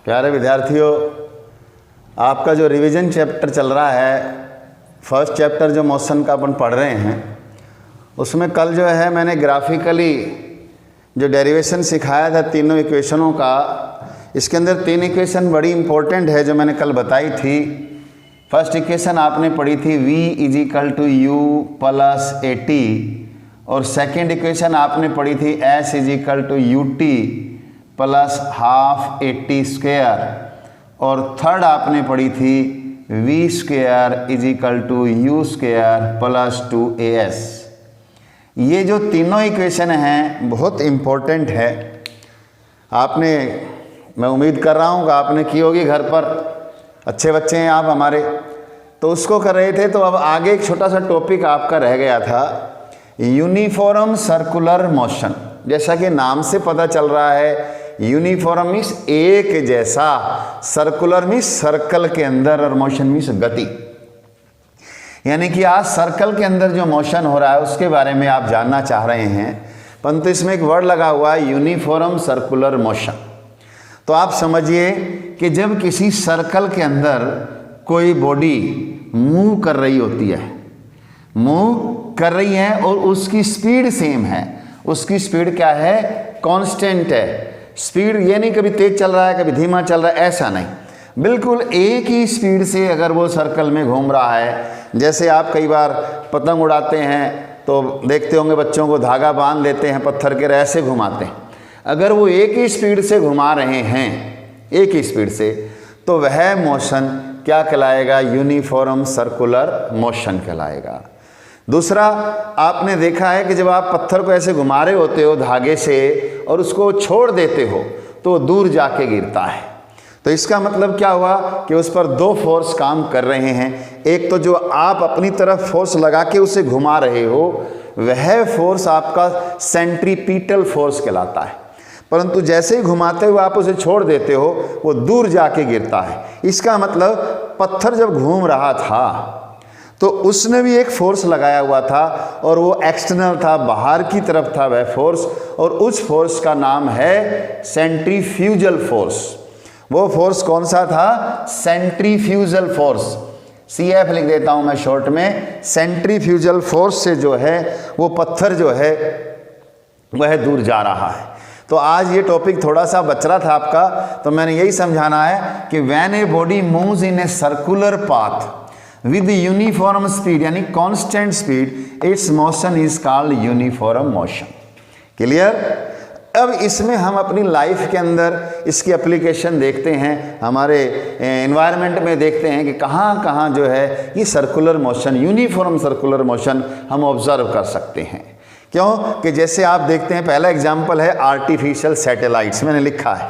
प्यारे विद्यार्थियों, आपका जो रिवीजन चैप्टर चल रहा है, फर्स्ट चैप्टर जो मोशन का अपन पढ़ रहे हैं, उसमें कल जो है मैंने ग्राफिकली जो डेरिवेशन सिखाया था तीनों इक्वेशनों का। इसके अंदर तीन इक्वेशन बड़ी इंपॉर्टेंट है जो मैंने कल बताई थी। फर्स्ट इक्वेशन आपने पढ़ी थी v = u + at, और सेकेंड इक्वेशन आपने पढ़ी थी s = ut + ½ at², और थर्ड आपने पढ़ी थी v² = u² + 2as। ये जो तीनों इक्वेशन हैं बहुत इम्पोर्टेंट है। आपने, मैं उम्मीद कर रहा हूँ कि आपने की होगी घर पर, अच्छे बच्चे हैं आप हमारे, तो उसको कर रहे थे। तो अब आगे एक छोटा सा टॉपिक आपका रह गया था, यूनिफॉर्म सर्कुलर मोशन। जैसा कि नाम से पता चल रहा है, यूनिफॉर्म मीन्स एक जैसा, सर्कुलर मीन्स सर्कल के अंदर, और मोशन मीन्स गति। यानी कि आज सर्कल के अंदर जो मोशन हो रहा है उसके बारे में आप जानना चाह रहे हैं, परंतु इसमें एक वर्ड लगा हुआ है यूनिफॉर्म सर्कुलर मोशन। तो आप समझिए कि जब किसी सर्कल के अंदर कोई बॉडी मूव कर रही होती है, मूव कर रही है और उसकी स्पीड सेम है, उसकी स्पीड क्या है, कांस्टेंट है। स्पीड ये नहीं कभी तेज चल रहा है कभी धीमा चल रहा है, ऐसा नहीं, बिल्कुल एक ही स्पीड से अगर वो सर्कल में घूम रहा है। जैसे आप कई बार पतंग उड़ाते हैं तो देखते होंगे बच्चों को धागा बांध देते हैं पत्थर के, ऐसे घुमाते हैं। अगर वो एक ही स्पीड से घुमा रहे हैं, एक ही स्पीड से, तो वह मोशन क्या कहलाएगा, यूनिफॉर्म सर्कुलर मोशन कहलाएगा। दूसरा, आपने देखा है कि जब आप पत्थर को ऐसे घुमा रहे होते हो धागे से और उसको छोड़ देते हो तो दूर जाके गिरता है। तो इसका मतलब क्या हुआ कि उस पर दो फोर्स काम कर रहे हैं। एक तो जो आप अपनी तरफ फोर्स लगा के उसे घुमा रहे हो, वह फोर्स आपका सेंट्रीपिटल फोर्स कहलाता है, परंतु जैसे ही घुमाते हुए आप उसे छोड़ देते हो वो दूर जाके गिरता है। इसका मतलब पत्थर जब घूम रहा था तो उसने भी एक फोर्स लगाया हुआ था, और वो एक्सटर्नल था, बाहर की तरफ था वह फोर्स, और उस फोर्स का नाम है सेंट्रीफ्यूजल फोर्स। वो फोर्स कौन सा था, सेंट्रीफ्यूजल फोर्स, CF लिख देता हूं मैं शॉर्ट में। सेंट्रीफ्यूजल फोर्स से जो है वो पत्थर जो है वह दूर जा रहा है। तो आज ये टॉपिक थोड़ा सा बच रहा था आपका, तो मैंने यही समझाना है कि when a body moves in a circular path with uniform speed यानी constant speed, its motion is called uniform motion। Clear? अब इसमें हम अपनी लाइफ के अंदर इसकी एप्लीकेशन देखते हैं, हमारे एनवायरनमेंट में देखते हैं कि कहाँ कहाँ जो है ये circular motion, uniform circular motion हम ऑब्जर्व कर सकते हैं। क्यों कि जैसे आप देखते हैं, पहला एग्जाम्पल है आर्टिफिशियल सैटेलाइट्स, मैंने लिखा है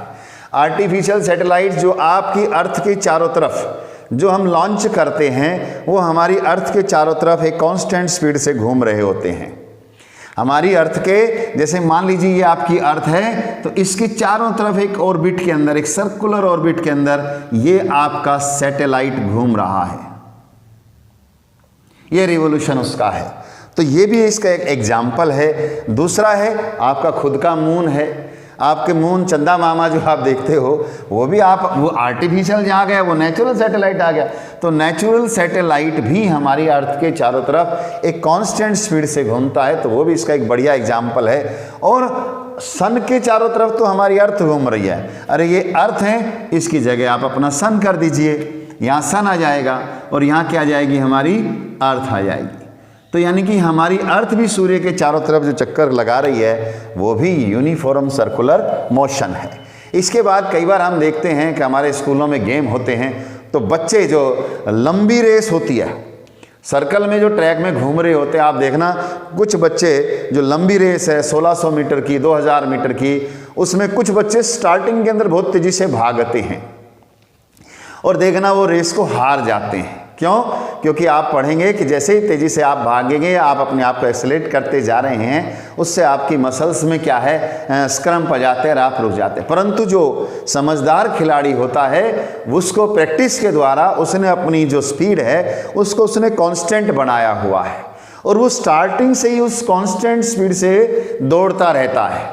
आर्टिफिशियल सैटेलाइट्स जो आपकी अर्थ के चारों तरफ जो हम लॉन्च करते हैं वो हमारी अर्थ के चारों तरफ एक कांस्टेंट स्पीड से घूम रहे होते हैं। हमारी अर्थ के, जैसे मान लीजिए ये आपकी अर्थ है, तो इसके चारों तरफ एक ऑर्बिट के अंदर, एक सर्कुलर ऑर्बिट के अंदर ये आपका सैटेलाइट घूम रहा है, ये रिवोल्यूशन उसका है। तो ये भी इसका एक एग्जाम्पल है। दूसरा है आपका खुद का मून है, आपके मून चंदा मामा जो आप देखते हो वो भी आप, वो आर्टिफिशियल जहाँ गया वो नेचुरल सैटेलाइट आ गया। तो नेचुरल सैटेलाइट भी हमारी अर्थ के चारों तरफ एक कांस्टेंट स्पीड से घूमता है, तो वो भी इसका एक बढ़िया एग्जाम्पल है। और सन के चारों तरफ तो हमारी अर्थ घूम रही है, अरे ये अर्थ है, इसकी जगह आप अपना सन कर दीजिए, यहाँ सन आ जाएगा और यहाँ क्या आ जाएगी, हमारी अर्थ आ जाएगी। तो यानी कि हमारी अर्थ भी सूर्य के चारों तरफ जो चक्कर लगा रही है वो भी यूनिफॉर्म सर्कुलर मोशन है। इसके बाद कई बार हम देखते हैं कि हमारे स्कूलों में गेम होते हैं, तो बच्चे जो लंबी रेस होती है, सर्कल में जो ट्रैक में घूम रहे होते हैं, आप देखना कुछ बच्चे जो लंबी रेस है 1600 मीटर की, 2000 मीटर की, उसमें कुछ बच्चे स्टार्टिंग के अंदर बहुत तेजी से भागते हैं और देखना वो रेस को हार जाते हैं। क्यों? क्योंकि आप पढ़ेंगे कि जैसे ही तेज़ी से आप भागेंगे, आप अपने आप को एक्सेलरेट करते जा रहे हैं, उससे आपकी मसल्स में क्या है, स्क्रम्प आ जाते हैं और आप रुक जाते हैं। परंतु जो समझदार खिलाड़ी होता है उसको प्रैक्टिस के द्वारा उसने अपनी जो स्पीड है उसको उसने कांस्टेंट बनाया हुआ है, और वो स्टार्टिंग से ही उस कांस्टेंट स्पीड से दौड़ता रहता है।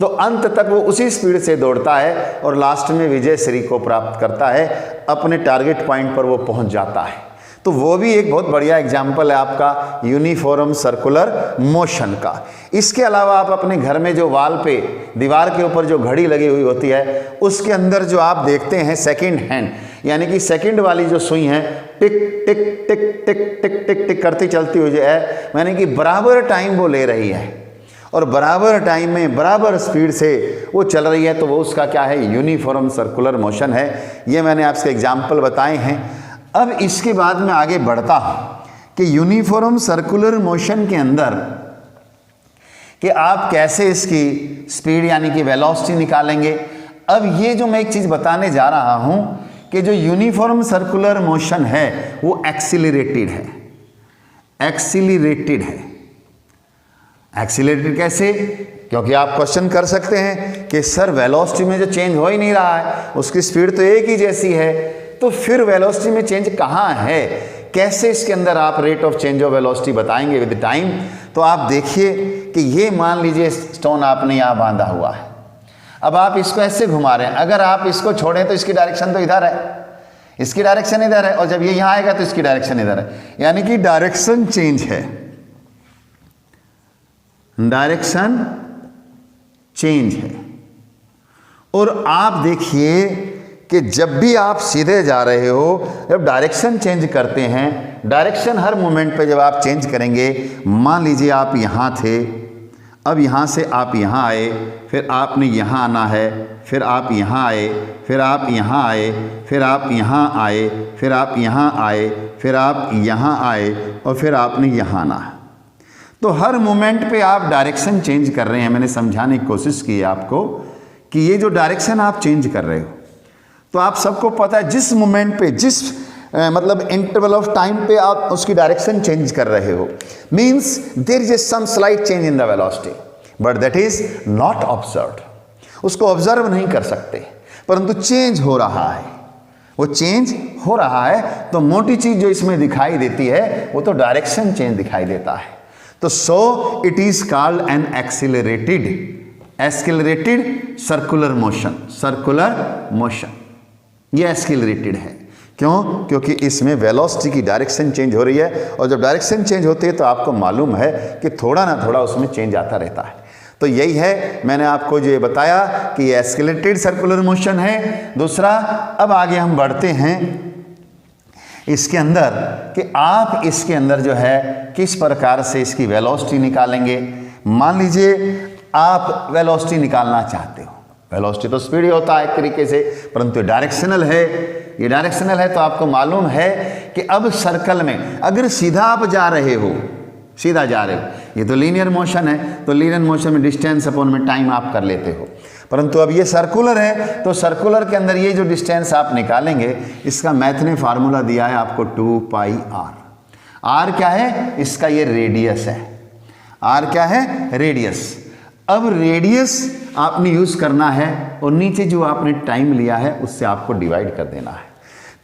तो अंत तक वो उसी स्पीड से दौड़ता है और लास्ट में विजय श्री को प्राप्त करता है, अपने टारगेट पॉइंट पर वो पहुंच जाता है। तो वो भी एक बहुत बढ़िया एग्जाम्पल है आपका यूनिफॉर्म सर्कुलर मोशन का। इसके अलावा आप अपने घर में जो वाल पे दीवार के ऊपर जो घड़ी लगी हुई होती है उसके अंदर जो आप देखते हैं सेकंड हैंड, यानी कि सेकंड वाली जो सुई है टिक टिक टिक टिक टिक टिक टिक करती चलती हुई है, यानी कि बराबर टाइम वो ले रही है और बराबर टाइम में बराबर स्पीड से वो चल रही है, तो वो उसका क्या है, यूनिफॉर्म सर्कुलर मोशन है। ये मैंने आपसे एग्जाम्पल बताए हैं। अब इसके बाद मैं आगे बढ़ता हूं कि यूनिफॉर्म सर्कुलर मोशन के अंदर कि आप कैसे इसकी स्पीड यानी कि वेलोसिटी निकालेंगे। अब ये जो मैं एक चीज़ बताने जा रहा हूं कि जो यूनिफॉर्म सर्कुलर मोशन है वो एक्सीलरेटेड है। एक्सीलरेटेड है। एक्सीलरेटेड कैसे? क्योंकि आप क्वेश्चन कर सकते हैं कि सर वेलोसिटी में जो चेंज हो ही नहीं रहा है, उसकी स्पीड तो एक ही जैसी है, तो फिर वेलोसिटी में चेंज कहाँ है, कैसे इसके अंदर आप rate of change of velocity बताएंगे विद टाइम। तो आप देखिए कि ये मान लीजिए स्टोन आपने यहाँ बांधा हुआ है, अब आप इसको ऐसे घुमा रहे हैं, अगर आप इसको छोड़ें तो इसकी डायरेक्शन तो इधर है, इसकी डायरेक्शन इधर है, और जब ये यहाँ आएगा तो इसकी डायरेक्शन इधर है, यानी कि डायरेक्शन चेंज है, डायरेक्शन चेंज है। और आप देखिए कि जब भी आप सीधे जा रहे हो, जब डायरेक्शन चेंज करते हैं, डायरेक्शन हर मोमेंट पे जब आप चेंज करेंगे, मान लीजिए आप यहाँ थे, अब यहाँ से आप यहाँ आए, फिर आपने यहाँ आना है, फिर आप यहाँ आए, फिर आप यहाँ आए, फिर आप यहाँ आए, फिर आप यहाँ आए, फिर आप यहाँ आए, और फिर आपने यहाँ आना है। तो हर मोमेंट पे आप डायरेक्शन चेंज कर रहे हैं। मैंने समझाने की कोशिश की है आपको कि ये जो डायरेक्शन आप चेंज कर रहे हो, तो आप सबको पता है जिस मोमेंट पे, जिस मतलब इंटरवल ऑफ टाइम पे आप उसकी डायरेक्शन चेंज कर रहे हो, means there is some slight change in the velocity, but that is not observed. उसको ऑब्जर्व नहीं कर सकते, परंतु चेंज हो रहा है, वो चेंज हो रहा है। तो मोटी चीज जो इसमें दिखाई देती है वो तो डायरेक्शन चेंज दिखाई देता है। तो so it is called an accelerated circular motion. Circular motion ये एक्सीलरेटेड है। क्यों? क्योंकि इसमें वेलोसिटी की डायरेक्शन चेंज हो रही है, और जब डायरेक्शन चेंज होती है तो आपको मालूम है कि थोड़ा ना थोड़ा उसमें चेंज आता रहता है। तो यही है, मैंने आपको जो ये बताया कि ये एक्सीलरेटेड सर्कुलर मोशन है। दूसरा, अब आगे हम बढ़ते हैं इसके अंदर कि आप इसके अंदर जो है किस प्रकार से इसकी वेलोसिटी निकालेंगे। मान लीजिए आप वेलोसिटी निकालना चाहते हो, वेलोसिटी तो स्पीड ही होता है एक तरीके से, परंतु डायरेक्शनल है। ये डायरेक्शनल है तो आपको मालूम है कि अब सर्कल में अगर सीधा आप जा रहे हो, सीधा जा रहे हो, ये तो लीनियर मोशन है, तो लीनियर मोशन में डिस्टेंस अपॉन में टाइम आप कर लेते हो, परंतु अब ये सर्कुलर है, तो सर्कुलर के अंदर ये जो डिस्टेंस आप निकालेंगे, इसका मैथ ने फार्मूला दिया है आपको 2πr। r क्या है? इसका ये रेडियस है। r क्या है? रेडियस। अब रेडियस आपने यूज करना है और नीचे जो आपने टाइम लिया है उससे आपको डिवाइड कर देना है।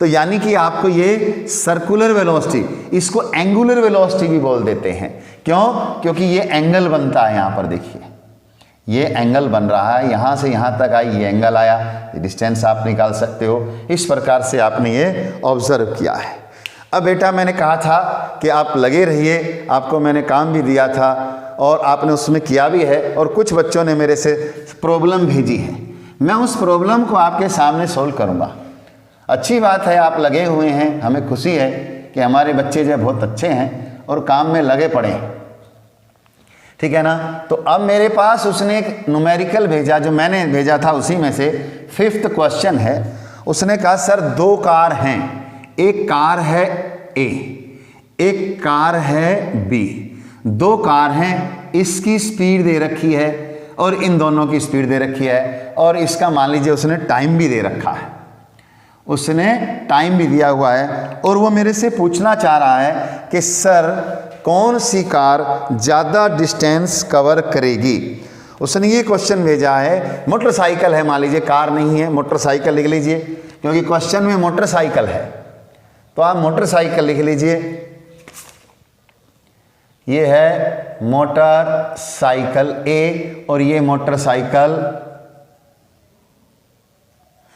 तो यानी कि आपको ये सर्कुलर वेलोसिटी, इसको एंगुलर वेलोसिटी भी बोल देते हैं। क्यों? क्योंकि ये एंगल बनता है। यहाँ पर देखिए ये एंगल बन रहा है, यहाँ से यहाँ तक आई, ये एंगल आया, ये डिस्टेंस आप निकाल सकते हो। इस प्रकार से आपने ये ऑब्जर्व किया है। अब बेटा मैंने कहा था कि आप लगे रहिए, आपको मैंने काम भी दिया था और आपने उसमें किया भी है, और कुछ बच्चों ने मेरे से प्रॉब्लम भेजी है, मैं उस प्रॉब्लम को आपके सामने सोल्व करूँगा। अच्छी बात है, आप लगे हुए हैं, हमें खुशी है कि हमारे बच्चे जो बहुत अच्छे हैं और काम में लगे पड़े हैं, ठीक है ना। तो अब मेरे पास उसने एक न्यूमेरिकल भेजा, जो मैंने भेजा था उसी में से 5th क्वेश्चन है। उसने कहा सर 2 कार हैं, एक कार है ए, एक कार है बी, 2 कार हैं, इसकी स्पीड दे रखी है और इन दोनों की स्पीड दे रखी है, और इसका मान लीजिए उसने टाइम भी दे रखा है, उसने टाइम भी दिया हुआ है, और वो मेरे से पूछना चाह रहा है कि सर कौन सी कार ज़्यादा डिस्टेंस कवर करेगी। उसने ये क्वेश्चन भेजा है, मोटरसाइकिल है, मान लीजिए कार नहीं है, मोटरसाइकिल लिख लीजिए, क्योंकि क्वेश्चन में मोटरसाइकिल है, तो आप मोटरसाइकिल लिख लीजिए। ये है मोटरसाइकिल ए और ये मोटरसाइकिल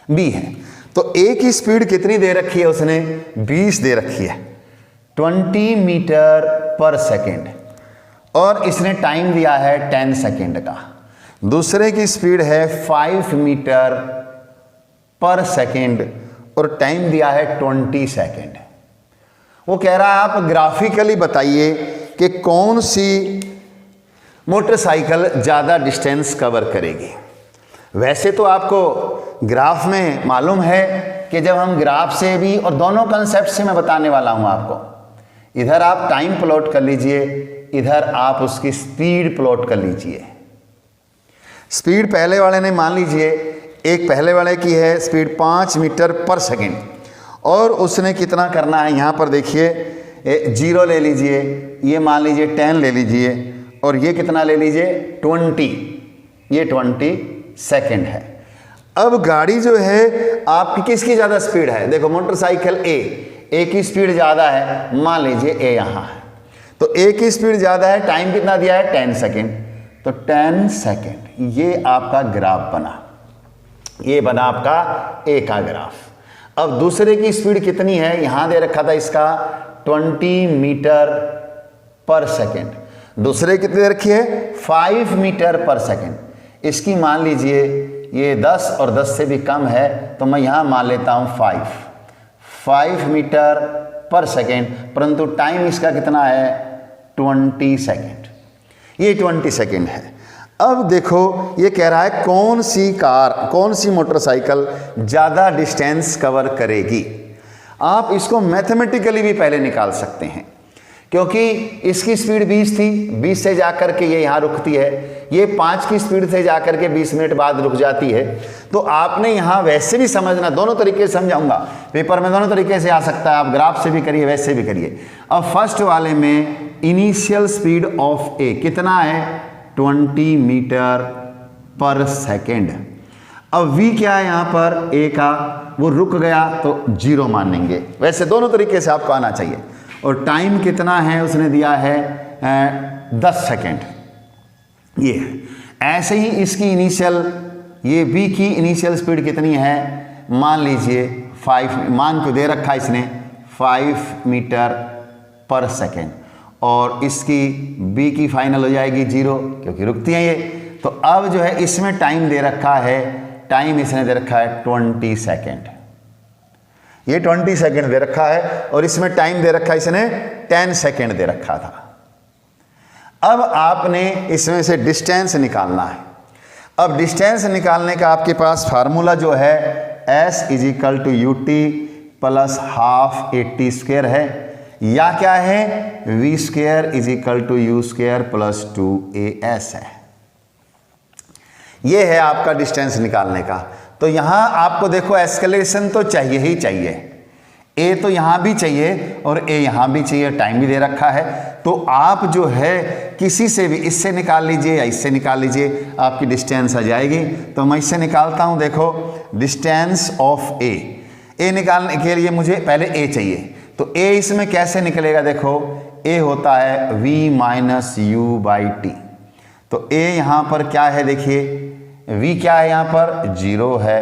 बी है। तो ए की स्पीड कितनी दे रखी है उसने? 20 दे रखी है, 20 मीटर पर सेकेंड, और इसने टाइम दिया है 10 सेकेंड का। दूसरे की स्पीड है 5 मीटर पर सेकेंड और टाइम दिया है 20 सेकेंड। वो कह रहा है आप ग्राफिकली बताइए कि कौन सी मोटरसाइकिल ज़्यादा डिस्टेंस कवर करेगी। वैसे तो आपको ग्राफ में मालूम है कि जब हम ग्राफ से भी, और दोनों कंसेप्ट से मैं बताने वाला हूं आपको, इधर आप टाइम प्लॉट कर लीजिए, इधर आप उसकी स्पीड प्लॉट कर लीजिए। स्पीड पहले वाले ने मान लीजिए, एक पहले वाले की है स्पीड 5 मीटर पर सेकेंड, और उसने कितना करना है, यहाँ पर देखिए 0 ले लीजिए, ये मान लीजिए 10 ले लीजिए, और ये कितना ले लीजिए 20, ये 20 सेकेंड है। अब गाड़ी जो है आपकी किसकी ज़्यादा स्पीड है? देखो मोटरसाइकिल ए की स्पीड ज़्यादा है, मान लीजिए ए यहाँ है, तो ए की स्पीड ज़्यादा है, टाइम कितना दिया है 10 सेकेंड, तो 10 सेकेंड ये आपका ग्राफ बना, ये बना आपका ए का ग्राफ। अब दूसरे की स्पीड कितनी है, यहाँ दे रखा था इसका 20 मीटर पर सेकेंड, दूसरे कितनी दे रखी है 5 मीटर पर सेकेंड, इसकी मान लीजिए ये 10 और 10 से भी कम है, तो मैं यहाँ मान लेता हूँ 5 मीटर पर सेकेंड, परंतु टाइम इसका कितना है 20 सेकेंड, ये 20 सेकेंड है। अब देखो ये कह रहा है कौन सी कार, कौन सी मोटरसाइकिल ज़्यादा डिस्टेंस कवर करेगी। आप इसको मैथमेटिकली भी पहले निकाल सकते हैं, क्योंकि इसकी स्पीड 20 थी, 20 से जाकर के ये यहाँ रुकती है, ये 5 की स्पीड से जाकर के 20 मिनट बाद रुक जाती है। तो आपने यहाँ वैसे भी समझना, दोनों तरीके से समझाऊंगा, पेपर में दोनों तरीके से आ सकता है, आप ग्राफ से भी करिए वैसे भी करिए। अब फर्स्ट वाले में इनिशियल स्पीड ऑफ ए कितना है 20 मीटर पर सेकेंड। अब v क्या है यहाँ पर ए का, वो रुक गया तो 0 मानेंगे, वैसे दोनों तरीके से आपको आना चाहिए। और टाइम कितना है उसने दिया है 10 सेकेंड, ये है। ऐसे ही इसकी इनिशियल, ये v की इनिशियल स्पीड कितनी है, मान लीजिए 5, मान को दे रखा इसने 5 मीटर पर सेकेंड, और इसकी b की फाइनल हो जाएगी 0, क्योंकि रुकती है ये। तो अब जो है इसमें टाइम दे रखा है, टाइम इसने दे रखा है 20 सेकेंड, ये 20 सेकेंड दे रखा है, और इसमें टाइम दे रखा है इसने 10 सेकेंड दे रखा था। अब आपने इसमें से डिस्टेंस निकालना है। अब डिस्टेंस निकालने का आपके पास फार्मूला जो है S = UT + ½ AT² है, या क्या है V² = U² + 2AS है। ये है आपका डिस्टेंस निकालने का। तो यहाँ आपको देखो एस्केलेशन तो चाहिए ही चाहिए, ए तो यहाँ भी चाहिए और ए यहाँ भी चाहिए, टाइम भी दे रखा है। तो आप जो है किसी से भी, इससे निकाल लीजिए या इससे निकाल लीजिए, आपकी डिस्टेंस आ जाएगी। तो मैं इससे निकालता हूँ, देखो डिस्टेंस ऑफ ए निकालने के लिए मुझे पहले ए चाहिए, तो ए इसमें कैसे निकलेगा, देखो ए होता है v - u/t। तो ए यहाँ पर क्या है, देखिए v क्या है यहाँ पर 0 है,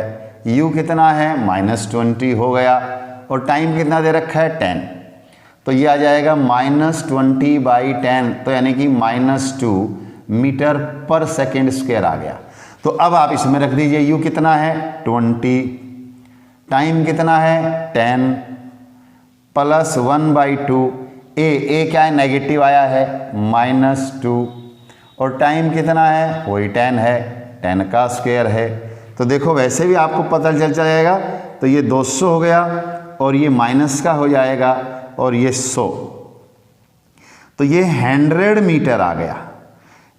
u कितना है -20 हो गया, और टाइम कितना दे रखा है 10, तो ये आ जाएगा -20/10, तो यानी कि -2 मीटर पर सेकेंड स्क्वायर आ गया। तो अब आप इसमें रख दीजिए, u कितना है 20, टाइम कितना है 10 + 1/2, ए क्या है नेगेटिव आया है -2, और टाइम कितना है वही 10 है, 10 का स्क्वायर है। तो देखो वैसे भी आपको पता चल जाएगा, तो ये 200 हो गया, और ये माइनस का हो जाएगा, और ये 100, तो ये 100 मीटर आ गया,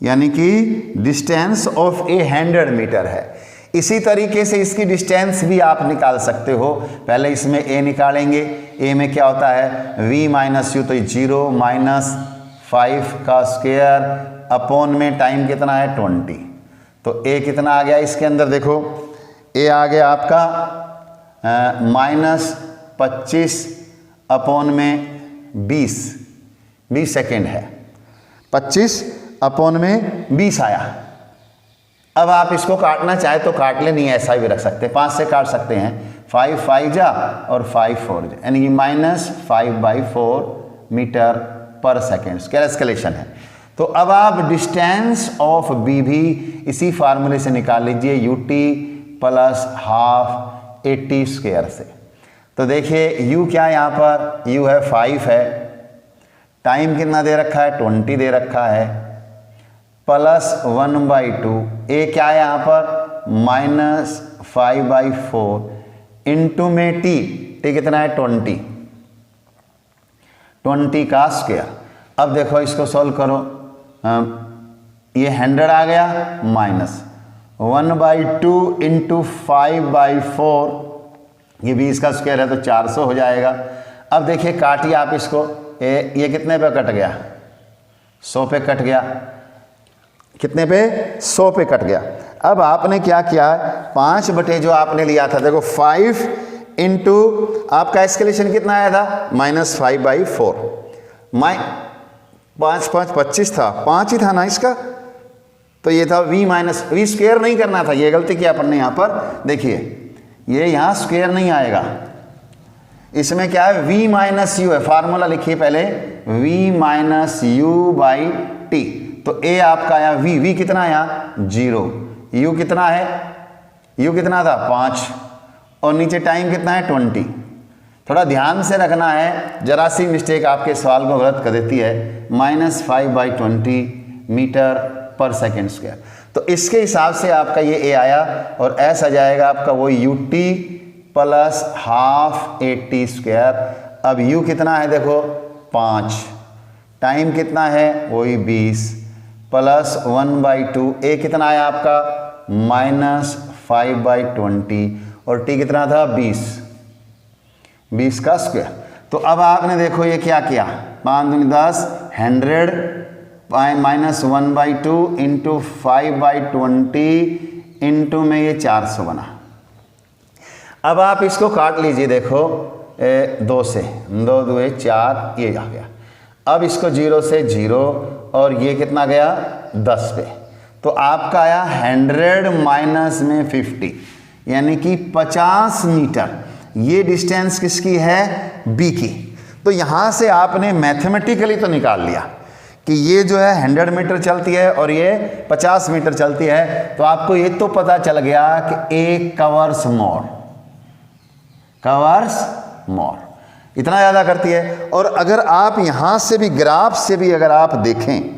यानी कि डिस्टेंस ऑफ ए 100 मीटर है। इसी तरीके से इसकी डिस्टेंस भी आप निकाल सकते हो। पहले इसमें ए निकालेंगे, ए में क्या होता है v - u, तो 0 - 5 का स्क्वायर अपॉन में टाइम कितना है 20, तो ए कितना आ गया इसके अंदर, देखो ए आ गया आपका -25 अपॉन में 20 सेकेंड है, 25 अपॉन में 20 आया। अब आप इसको काटना चाहे तो काट ले, नहीं ऐसा भी रख सकते हैं, 5 से काट सकते हैं, 5 5 जा और 5 4 जा, यानी कि -5/4 मीटर पर सेकेंड स्क्वायर एस्केलेशन है। तो अब आप डिस्टेंस ऑफ बी भी इसी फार्मूले से निकाल लीजिए, ut प्लस हाफ 80 स्क्वायर से। तो देखिए u क्या है यहाँ पर, u है 5 है, टाइम कितना दे रखा है 20 दे रखा है, प्लस 1/2, a क्या है यहाँ पर -5/4 इंटू में t कितना है 20 का स्क्वायर। अब देखो इसको सॉल्व करो, ये 100 आ गया, माइनस 1/2 इंटू 5/4, ये 20 का स्क्वायर है तो 400 हो जाएगा। अब देखिए काटिए आप इसको, ये कितने पे कट गया, 100 पे कट गया, कितने पे 100 पे कट गया। अब आपने क्या किया, 5 बटे जो आपने लिया था, देखो 5 इंटू आपका एस्केलेशन कितना आया था -5/4, 5 5 25 था, 5 ही था ना इसका, तो ये था v स्क्वायर नहीं करना था, ये गलती किया अपन ने यहाँ पर। देखिए ये यहाँ स्क्वायर नहीं आएगा, इसमें क्या है v-u है, फार्मूला लिखिए पहले v-u/t। तो a आपका आया v कितना आया 0, u कितना है, u कितना था 5 और नीचे टाइम कितना है 20। थोड़ा ध्यान से रखना है, जरा सी मिस्टेक आपके सवाल को गलत कर देती है, -5/20 मीटर पर सेकेंड स्क्वायर। तो इसके हिसाब से आपका ये a आया और s आ जाएगा आपका वो ut प्लस हाफ 80 स्क्वायर। अब u कितना है देखो 5, टाइम कितना है वही 20 प्लस 1/2, a कितना आया आपका -5/20 और t कितना था 20 का स्क्वायर। तो अब आपने देखो ये क्या किया, 5 दूनी 10, 100 -1/2 इंटू 5/20 इंटू में ये 400 बना। अब आप इसको काट लीजिए, देखो 2 से 2 2 4, ये आ गया। अब इसको 0 से 0 और ये कितना गया 10 पे, तो आपका आया 100 माइनस में 50, यानी कि 50 मीटर। ये डिस्टेंस किसकी है बी की। तो यहाँ से आपने मैथमेटिकली तो निकाल लिया कि ये जो है 100 मीटर चलती है और ये 50 मीटर चलती है, तो आपको ये तो पता चल गया कि ए कवर्स मोर इतना ज़्यादा करती है। और अगर आप यहाँ से भी ग्राफ से भी अगर आप देखें,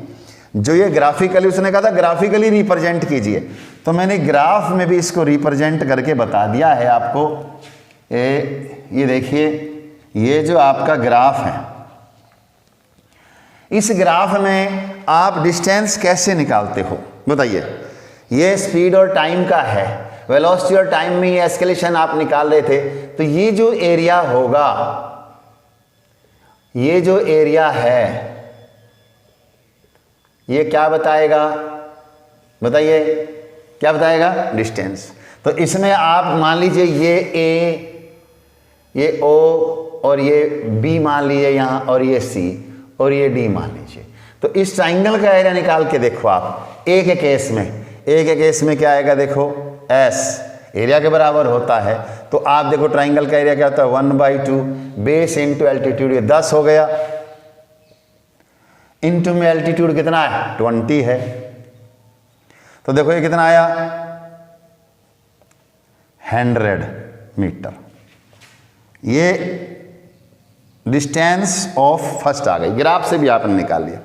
जो ये ग्राफिकली उसने कहा था ग्राफिकली रिप्रेजेंट कीजिए, तो मैंने ग्राफ में भी इसको रिप्रेजेंट करके बता दिया है आपको। ये देखिए ये जो आपका ग्राफ है, इस ग्राफ में आप डिस्टेंस कैसे निकालते हो बताइए। ये स्पीड और टाइम का है, वेलोसिटी और टाइम में ये एस्केलेशन आप निकाल रहे थे। तो ये जो एरिया होगा, ये जो एरिया है, ये क्या बताएगा बताइए, क्या बताएगा डिस्टेंस। तो इसमें आप मान लीजिए ये ए, ये ओ और ये बी मान लीजिए यहाँ, और ये सी और ये डी मान लीजिए। तो इस ट्राइंगल का एरिया निकाल के देखो आप। ए के केस में क्या आएगा देखो, एस एरिया के बराबर होता है। तो आप देखो ट्राइंगल का एरिया क्या होता है 1/2 बेस इंटू एल्टीट्यूड, ये 10 हो गया, इंटू में एल्टीट्यूड कितना है 20 है। तो देखो ये कितना आया 100 मीटर। ये डिस्टेंस ऑफ फर्स्ट आ गई, ग्राफ से भी आपने निकाल लिया।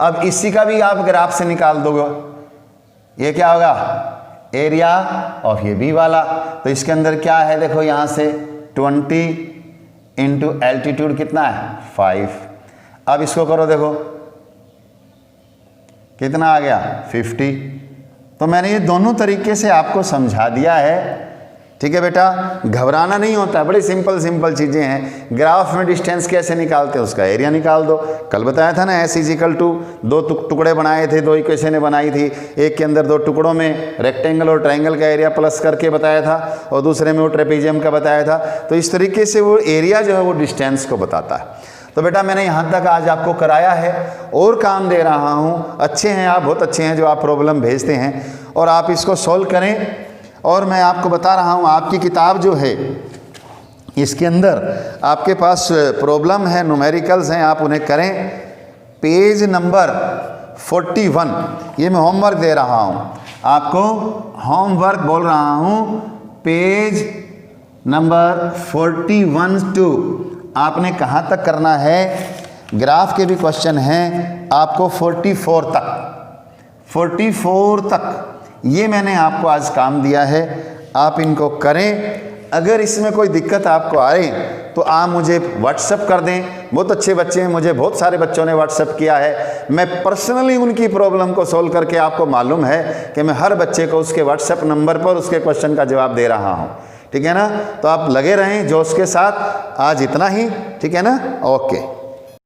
अब इसी का भी आप ग्राफ से निकाल दोगे, ये क्या होगा एरिया ऑफ ये बी वाला। तो इसके अंदर क्या है देखो, यहाँ से 20 इंटू एल्टीट्यूड कितना है 5। अब इसको करो देखो कितना आ गया 50। तो मैंने ये दोनों तरीके से आपको समझा दिया है, ठीक है बेटा, घबराना नहीं होता, बड़ी सिंपल चीज़ें हैं। ग्राफ में डिस्टेंस कैसे निकालते हैं, उसका एरिया निकाल दो। कल बताया था ना S = 2 टुकड़े बनाए थे, 2 इक्वेशनें बनाई थी। एक के अंदर 2 टुकड़ों में रेक्टेंगल और ट्रायंगल का एरिया प्लस करके बताया था, और दूसरे में वो ट्रेपेजियम का बताया था। तो इस तरीके से वो एरिया जो है वो डिस्टेंस को बताता है। तो बेटा मैंने यहाँ तक आज आपको कराया है और काम दे रहा हूँ। अच्छे हैं आप, बहुत अच्छे हैं जो आप प्रॉब्लम भेजते हैं और आप इसको सॉल्व करें। और मैं आपको बता रहा हूँ आपकी किताब जो है इसके अंदर आपके पास प्रॉब्लम है, न्यूमेरिकल्स हैं, आप उन्हें करें। पेज नंबर 41 ये मैं होमवर्क दे रहा हूँ आपको, होमवर्क बोल रहा हूँ। पेज नंबर 41 टू आपने कहाँ तक करना है, ग्राफ के भी क्वेश्चन हैं आपको 44 तक ये मैंने आपको आज काम दिया है, आप इनको करें। अगर इसमें कोई दिक्कत आपको आए तो आप मुझे व्हाट्सएप कर दें। बहुत अच्छे बच्चे हैं, मुझे बहुत सारे बच्चों ने व्हाट्सएप किया है, मैं पर्सनली उनकी प्रॉब्लम को सोल्व करके आपको मालूम है कि मैं हर बच्चे को उसके व्हाट्सएप नंबर पर उसके क्वेश्चन का जवाब दे रहा हूँ। ठीक है ना, तो आप लगे रहें जोश के साथ। आज इतना ही, ठीक है ना, ओके।